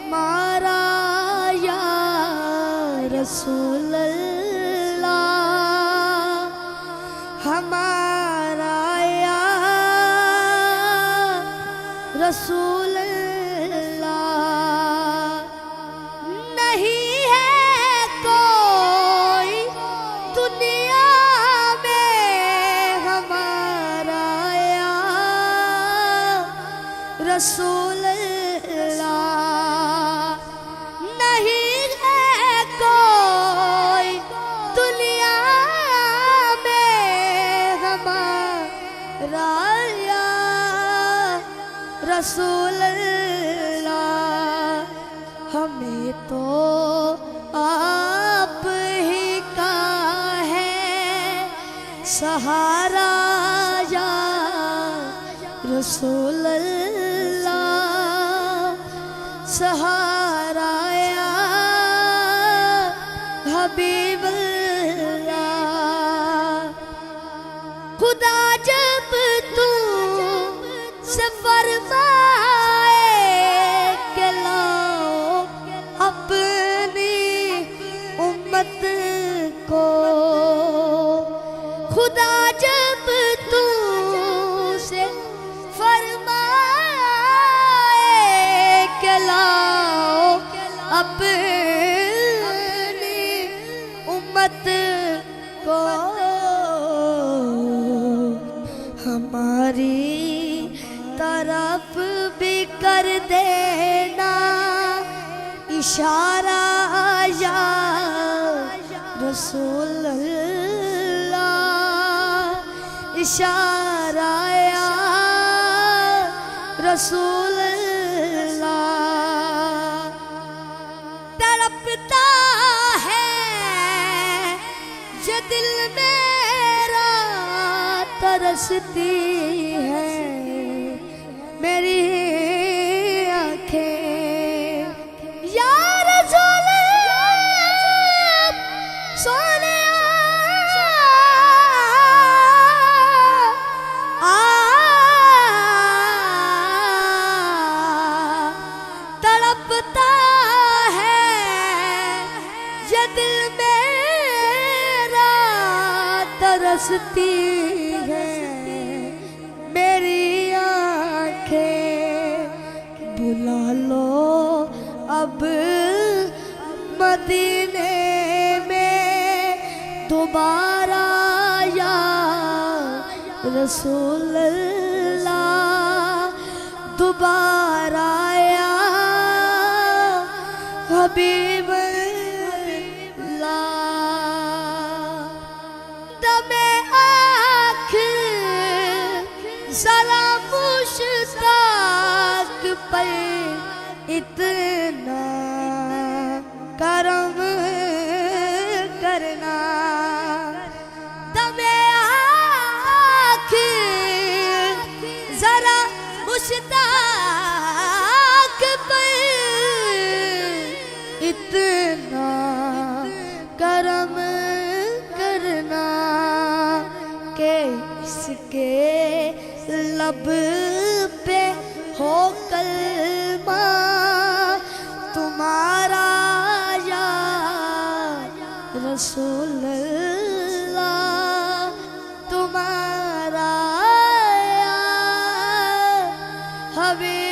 हमारा या रसूल अल्लाह, हमारा या रसूल अल्लाह। नहीं है कोई दुनिया में हमारा या रसूल अल्लाह, नहीं है कोई दुनिया में हमारा या रसूल अल्लाह। हमें तो आप ही का है सहारा या रसूल अल्लाह, सहारा या हबीब अल्लाह। खुदा जब तू से फरमाए के लाओ अपनी उम्मत को, खुदा जब तू से फरमाए के लाओ अपनी उम्मत को, हमारी तरफ भी कर देना इशारा या रसूल अल्लाह, इशारा या रसूल अल्लाह। तड़पता है ये दिल मेरा, तरसती है मेरी आँखें या रसूल सोने तड़पता है ये दिल मेरा, तरसती है मेरी आँखें। बुला लो अब मदीने में दोबारा या रसूल अल्लाह, दोबारा या हबीब अल्लाह। दमे आखिर जरा मुश्ताक पर इतना करम करना, दमे आखिर जरा मुश्ताक पर इतना करम करना के इसके लब पे हो कलमा तुम्हारा या रसूल अल्लाह, तुम्हारा या हबीब